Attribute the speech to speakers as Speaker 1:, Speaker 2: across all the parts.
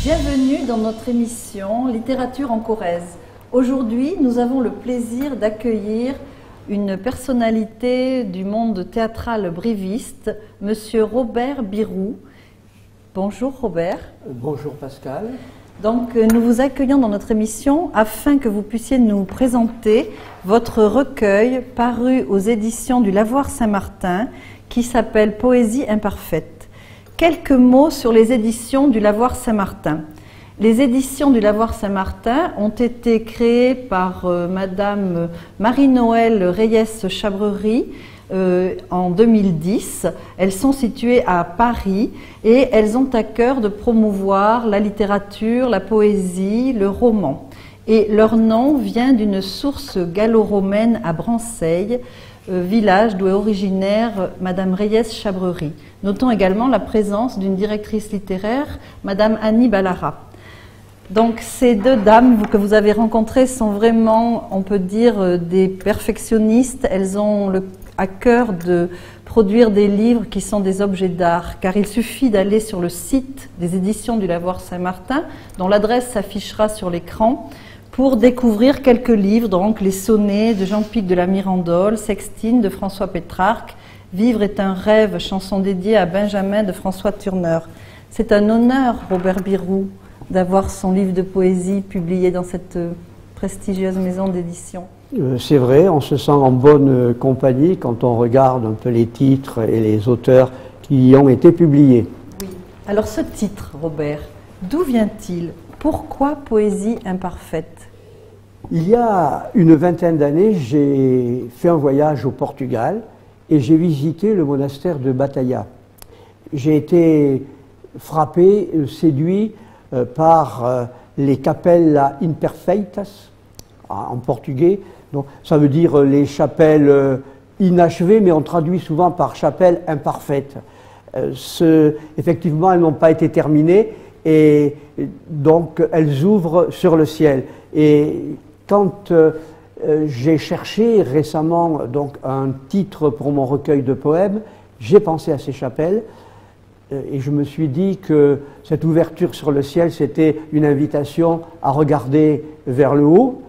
Speaker 1: Bienvenue dans notre émission Littérature en Corrèze. Aujourd'hui, nous avons le plaisir d'accueillir une personnalité du monde théâtral briviste, Monsieur Robert Birou. Bonjour Robert.
Speaker 2: Bonjour Pascal.
Speaker 1: Donc nous vous accueillons dans notre émission afin que vous puissiez nous présenter votre recueil paru aux éditions du Lavoir Saint-Martin qui s'appelle Poésie imparfaite. Quelques mots sur les éditions du Lavoir Saint-Martin. Les éditions du Lavoir Saint-Martin ont été créées par Madame Marie-Noëlle Reyes-Chabrerie en 2010. Elles sont situées à Paris et elles ont à cœur de promouvoir la littérature, la poésie, le roman. Et leur nom vient d'une source gallo-romaine à Branceil, village d'où est originaire Madame Reyes-Chabrerie. Notons également la présence d'une directrice littéraire, Madame Annie Ballara. Donc ces deux dames que vous avez rencontrées sont vraiment, on peut dire, des perfectionnistes. Elles ont à cœur de produire des livres qui sont des objets d'art, car il suffit d'aller sur le site des éditions du Lavoir Saint-Martin, dont l'adresse s'affichera sur l'écran, pour découvrir quelques livres, donc les sonnets de Jean-Pic de la Mirandole, Sextine de François Pétrarque, Vivre est un rêve, chanson dédiée à Benjamin de François Turneur. C'est un honneur, Robert Birou, d'avoir son livre de poésie publié dans cette prestigieuse maison d'édition.
Speaker 2: C'est vrai, on se sent en bonne compagnie quand on regarde un peu les titres et les auteurs qui y ont été publiés.
Speaker 1: Oui. Alors ce titre, Robert, d'où vient-il? Pourquoi Poésie imparfaite?
Speaker 2: Il y a une vingtaine d'années, j'ai fait un voyage au Portugal et j'ai visité le monastère de Bataia. J'ai été frappé, séduit par les capellas imperfeitas, en portugais. Donc, ça veut dire les chapelles inachevées, mais on traduit souvent par chapelle imparfaite. Effectivement, elles n'ont pas été terminées et donc elles ouvrent sur le ciel. Et quand j'ai cherché récemment donc, un titre pour mon recueil de poèmes, j'ai pensé à ces chapelles. Et je me suis dit que cette ouverture sur le ciel, c'était une invitation à regarder vers le haut,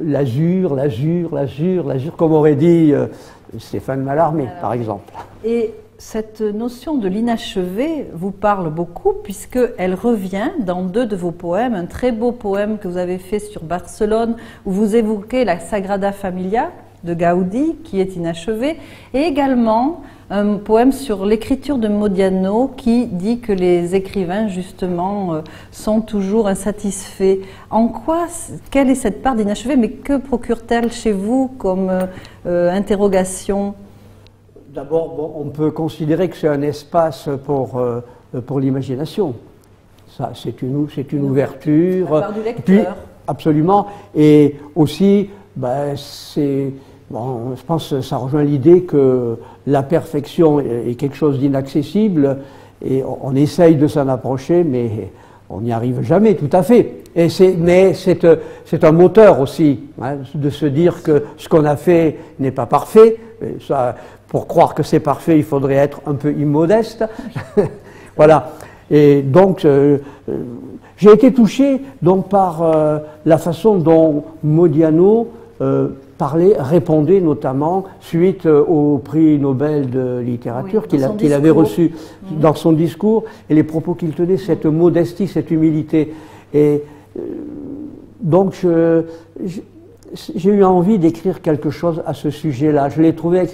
Speaker 2: l'azur, l'azur, l'azur, l'azur, comme aurait dit Stéphane Mallarmé, par exemple.
Speaker 1: Et cette notion de l'inachevé vous parle beaucoup, puisqu'elle revient dans deux de vos poèmes, un très beau poème que vous avez fait sur Barcelone, où vous évoquez la Sagrada Familia de Gaudi, qui est inachevé, et également un poème sur l'écriture de Modiano qui dit que les écrivains, justement, sont toujours insatisfaits. En quoi, quelle est cette part d'inachevé, mais que procure-t-elle chez vous comme interrogation?
Speaker 2: D'abord, bon, on peut considérer que c'est un espace pour l'imagination. Ça, c'est une ouverture.
Speaker 1: La part du lecteur.
Speaker 2: Puis, absolument. Et aussi, ben, bon, je pense que ça rejoint l'idée que la perfection est quelque chose d'inaccessible et on essaye de s'en approcher, mais on n'y arrive jamais tout à fait. Mais c'est un moteur aussi, hein, de se dire que ce qu'on a fait n'est pas parfait. Et ça, pour croire que c'est parfait, il faudrait être un peu immodeste. Voilà. Et donc, j'ai été touché donc, par la façon dont Modiano répondait notamment suite au prix Nobel de littérature, oui, qu'il avait reçu dans son discours, et les propos qu'il tenait, cette modestie, cette humilité. Et donc j'ai eu envie d'écrire quelque chose à ce sujet-là. Je l'ai trouvé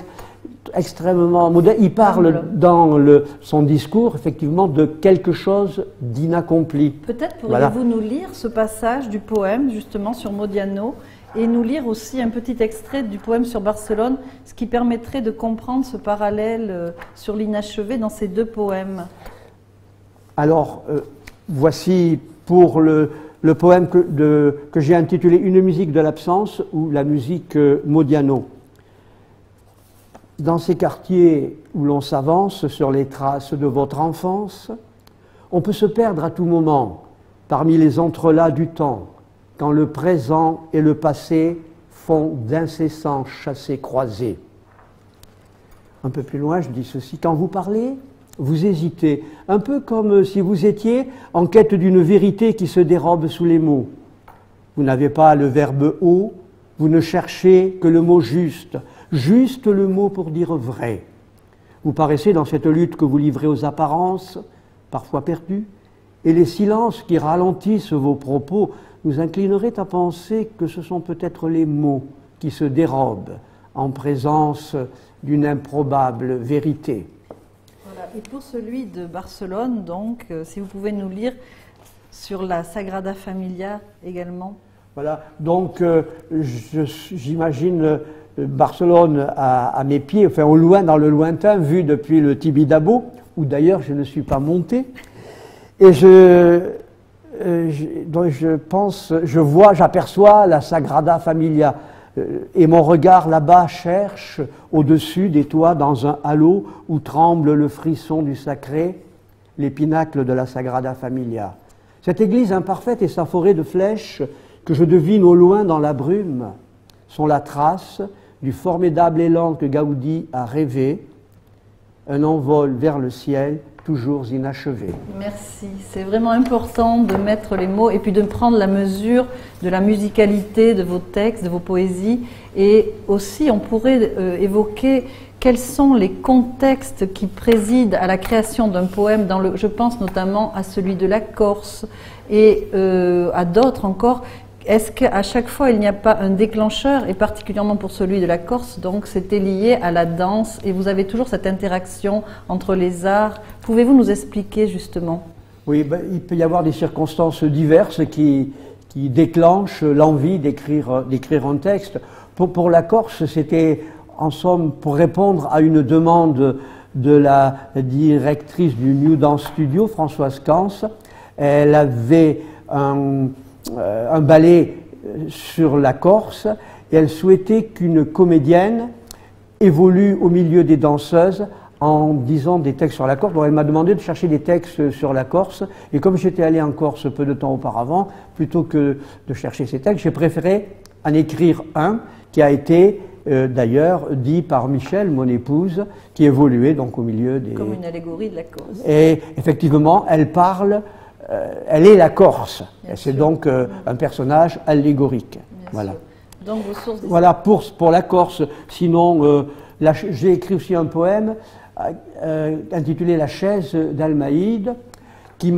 Speaker 2: extrêmement modeste. Il parle dans son discours, effectivement, de quelque chose d'inaccompli.
Speaker 1: Peut-être pourriez-vous nous lire ce passage du poème, justement, sur Modiano, et nous lire aussi un petit extrait du poème sur Barcelone, ce qui permettrait de comprendre ce parallèle sur l'inachevé dans ces deux poèmes.
Speaker 2: Alors, voici pour le poème que j'ai intitulé « Une musique de l'absence » ou « La musique Modiano ». Dans ces quartiers où l'on s'avance sur les traces de votre enfance, on peut se perdre à tout moment parmi les entrelacs du temps, quand le présent et le passé font d'incessants chassés-croisés. Un peu plus loin, je dis ceci. Quand vous parlez, vous hésitez, un peu comme si vous étiez en quête d'une vérité qui se dérobe sous les mots. Vous n'avez pas le verbe haut, vous ne cherchez que le mot juste, juste le mot pour dire vrai. Vous paraissez dans cette lutte que vous livrez aux apparences, parfois perdues, et les silences qui ralentissent vos propos nous inclineraient à penser que ce sont peut-être les mots qui se dérobent en présence d'une improbable vérité.
Speaker 1: Voilà. Et pour celui de Barcelone, donc, si vous pouvez nous lire sur la Sagrada Familia également.
Speaker 2: Voilà, donc j'imagine Barcelone à mes pieds, enfin au loin, dans le lointain, vu depuis le Tibidabo, où d'ailleurs je ne suis pas monté. Et donc j'aperçois la Sagrada Familia. Et mon regard là-bas cherche au-dessus des toits dans un halo où tremble le frisson du sacré, les pinacles de la Sagrada Familia. Cette église imparfaite et sa forêt de flèches que je devine au loin dans la brume sont la trace du formidable élan que Gaudi a rêvé, un envol vers le ciel toujours inachevé.
Speaker 1: Merci. C'est vraiment important de mettre les mots et puis de prendre la mesure de la musicalité de vos textes, de vos poésies. Et aussi, on pourrait évoquer quels sont les contextes qui président à la création d'un poème. Je pense notamment à celui de la Corse et à d'autres encore. Est-ce qu'à chaque fois, il n'y a pas un déclencheur, et particulièrement pour celui de la Corse, donc c'était lié à la danse, et vous avez toujours cette interaction entre les arts. Pouvez-vous nous expliquer justement?
Speaker 2: Oui, il peut y avoir des circonstances diverses qui déclenchent l'envie d'écrire un texte. Pour la Corse, c'était en somme pour répondre à une demande de la directrice du New Dance Studio, Françoise Cans. Elle avait un ballet sur la Corse et elle souhaitait qu'une comédienne évolue au milieu des danseuses en disant des textes sur la Corse. Donc elle m'a demandé de chercher des textes sur la Corse et comme j'étais allé en Corse peu de temps auparavant, plutôt que de chercher ces textes, j'ai préféré en écrire un qui a été d'ailleurs dit par Michel, mon épouse, qui évoluait donc au milieu des...
Speaker 1: Comme une allégorie de la Corse.
Speaker 2: Et effectivement, elle parle... elle est la Corse, c'est donc un personnage allégorique. Voilà.
Speaker 1: Donc vos sources
Speaker 2: voilà pour la Corse. Sinon, j'ai écrit aussi un poème intitulé La chaise d'Almaïde, qui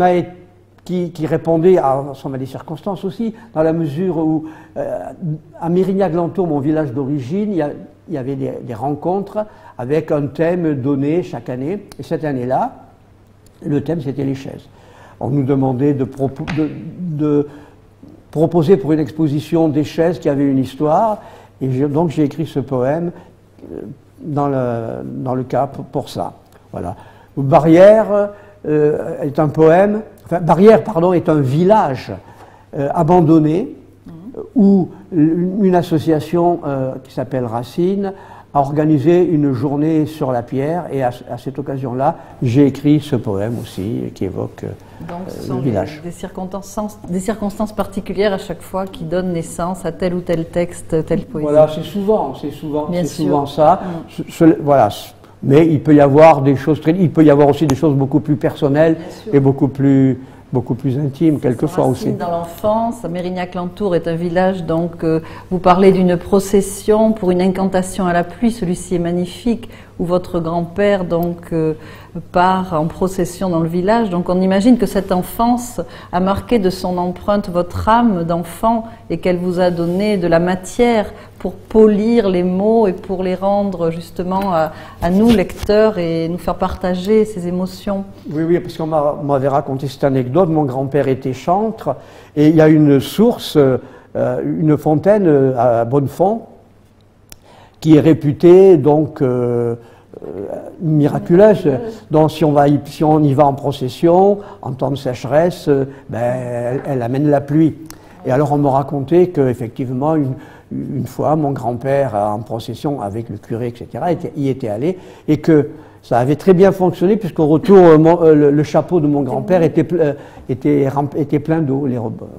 Speaker 2: répondait à des circonstances aussi, dans la mesure où à Mérignac-Lantour, mon village d'origine, il y avait des rencontres avec un thème donné chaque année. Et cette année-là, le thème c'était les chaises. On nous demandait de proposer pour une exposition des chaises qui avaient une histoire, et donc j'ai écrit ce poème dans le cas pour ça. Voilà. Barrière est un poème, enfin Barrière, pardon, est un village abandonné où une association qui s'appelle Racine a organisé une journée sur la pierre, et à cette occasion-là, j'ai écrit ce poème aussi qui évoque le village.
Speaker 1: Des circonstances particulières à chaque fois qui donnent naissance à tel ou tel texte, telle poésie.
Speaker 2: Voilà, c'est souvent ça. Voilà. Mais il peut y avoir des choses il peut y avoir aussi des choses beaucoup plus personnelles et beaucoup plus intime quelquefois aussi.
Speaker 1: Dans l'enfance, Mérignac-Lantour est un village, donc vous parlez d'une procession pour une incantation à la pluie, celui-ci est magnifique, où votre grand-père donc part en procession dans le village. Donc on imagine que cette enfance a marqué de son empreinte votre âme d'enfant et qu'elle vous a donné de la matière pour polir les mots et pour les rendre justement à nous lecteurs et nous faire partager ces émotions.
Speaker 2: Oui, parce qu'on m'avait raconté cette anecdote. Mon grand-père était chantre et il y a une source, une fontaine à Bonnefond qui est réputée donc miraculeuse. Donc si on y va en procession, en temps de sécheresse, elle amène la pluie. Et alors on me racontait qu'effectivement une fois, mon grand-père en procession avec le curé, etc., y était allé, et que ça avait très bien fonctionné, puisqu'au retour, le chapeau de mon grand-père était plein d'eau.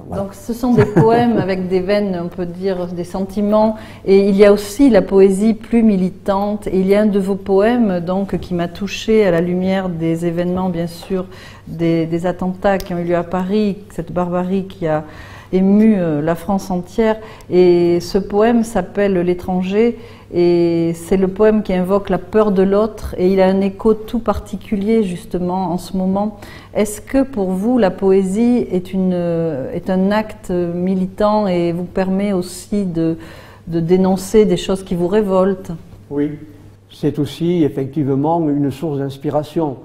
Speaker 1: Voilà. Donc ce sont des poèmes avec des veines, on peut dire, des sentiments, et il y a aussi la poésie plus militante, et il y a un de vos poèmes donc, qui m'a touchée à la lumière des événements, bien sûr, des attentats qui ont eu lieu à Paris, cette barbarie qui a ému la France entière, et ce poème s'appelle L'étranger, et c'est le poème qui invoque la peur de l'autre, et il a un écho tout particulier justement en ce moment. Est-ce que pour vous la poésie est un acte militant et vous permet aussi de dénoncer des choses qui vous révoltent?
Speaker 2: Oui, c'est aussi effectivement une source d'inspiration,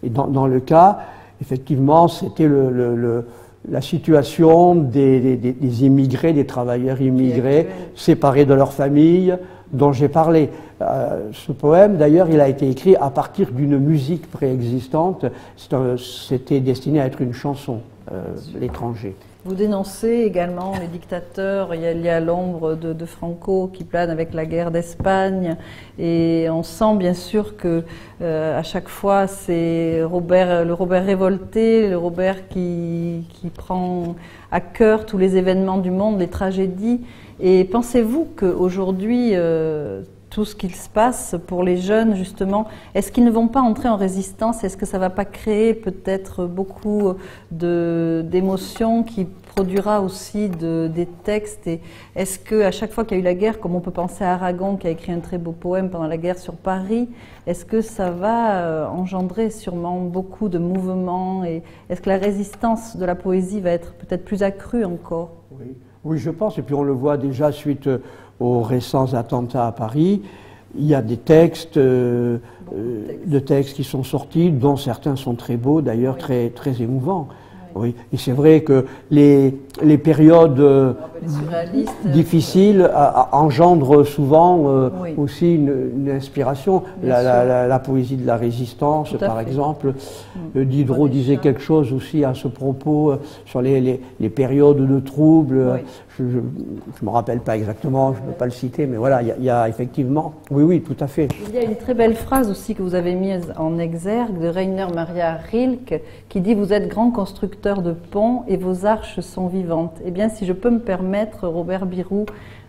Speaker 2: et dans le cas, effectivement, c'était la situation des immigrés, des travailleurs immigrés, séparés de leur famille, dont j'ai parlé. Ce poème, d'ailleurs, il a été écrit à partir d'une musique préexistante. C'était destiné à être une chanson, L'étranger.
Speaker 1: Vous dénoncez également les dictateurs. Il y a l'ombre de Franco qui plane avec la guerre d'Espagne, et on sent bien sûr que à chaque fois c'est le Robert révolté, le Robert qui prend à cœur tous les événements du monde, les tragédies. Et pensez-vous qu'aujourd'hui tout ce qu'il se passe pour les jeunes, justement, est-ce qu'ils ne vont pas entrer en résistance? Est-ce que ça ne va pas créer peut-être beaucoup d'émotions qui produira aussi des textes? Et est-ce qu'à chaque fois qu'il y a eu la guerre, comme on peut penser à Aragon qui a écrit un très beau poème pendant la guerre sur Paris, est-ce que ça va engendrer sûrement beaucoup de mouvements? Et est-ce que la résistance de la poésie va être peut-être plus accrue encore?
Speaker 2: Oui, je pense, et puis on le voit déjà suite aux récents attentats à Paris. Il y a des textes, qui sont sortis, dont certains sont très beaux, d'ailleurs très émouvants. Oui. Et c'est vrai que les périodes difficiles engendrent souvent aussi une inspiration. La poésie de la résistance, par exemple. Diderot disait quelque chose aussi à ce propos sur les périodes de troubles. Je ne me rappelle pas exactement, je ne peux pas le citer, mais voilà, il y a effectivement... Oui, tout à fait.
Speaker 1: Il y a une très belle phrase aussi que vous avez mise en exergue de Rainer Maria Rilke qui dit « Vous êtes grand constructeur de ponts et vos arches sont vivantes ». Eh bien, si je peux me permettre, Robert Birou,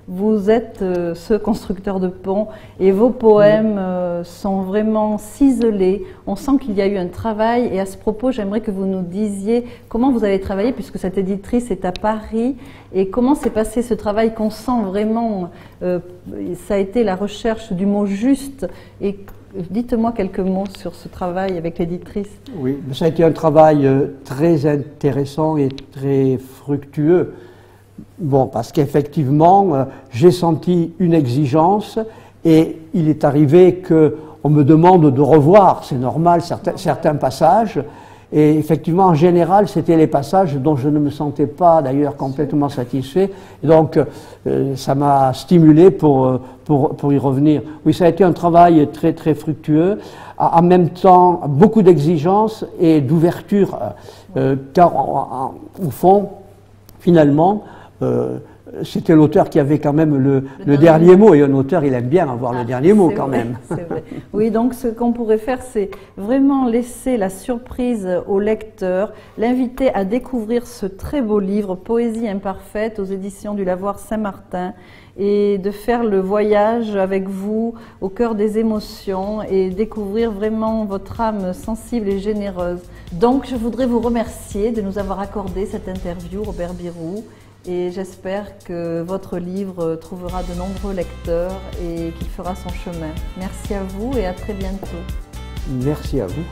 Speaker 1: vous êtes ce constructeur de ponts et vos poèmes sont vraiment ciselés. On sent qu'il y a eu un travail, et à ce propos, j'aimerais que vous nous disiez comment vous avez travaillé, puisque cette éditrice est à Paris, et comment s'est passé ce travail qu'on sent vraiment, ça a été la recherche du mot juste. Et dites-moi quelques mots sur ce travail avec l'éditrice.
Speaker 2: Oui, ça a été un travail très intéressant et très fructueux. Bon, parce qu'effectivement, j'ai senti une exigence, et il est arrivé qu'on me demande de revoir, c'est normal, certains passages, et effectivement, en général, c'était les passages dont je ne me sentais pas d'ailleurs complètement satisfait, et donc ça m'a stimulé pour y revenir. Oui, ça a été un travail très fructueux, en même temps beaucoup d'exigence et d'ouverture, car au fond, finalement, c'était l'auteur qui avait quand même le dernier mot, et un auteur, il aime bien avoir le dernier mot quand même.
Speaker 1: C'est vrai. Oui, donc ce qu'on pourrait faire, c'est vraiment laisser la surprise au lecteur, l'inviter à découvrir ce très beau livre, Poésie imparfaite, aux éditions du Lavoir Saint-Martin, et de faire le voyage avec vous au cœur des émotions et découvrir vraiment votre âme sensible et généreuse. Donc je voudrais vous remercier de nous avoir accordé cette interview, Robert Birou, et j'espère que votre livre trouvera de nombreux lecteurs et qu'il fera son chemin. Merci à vous et à très bientôt.
Speaker 2: Merci à vous.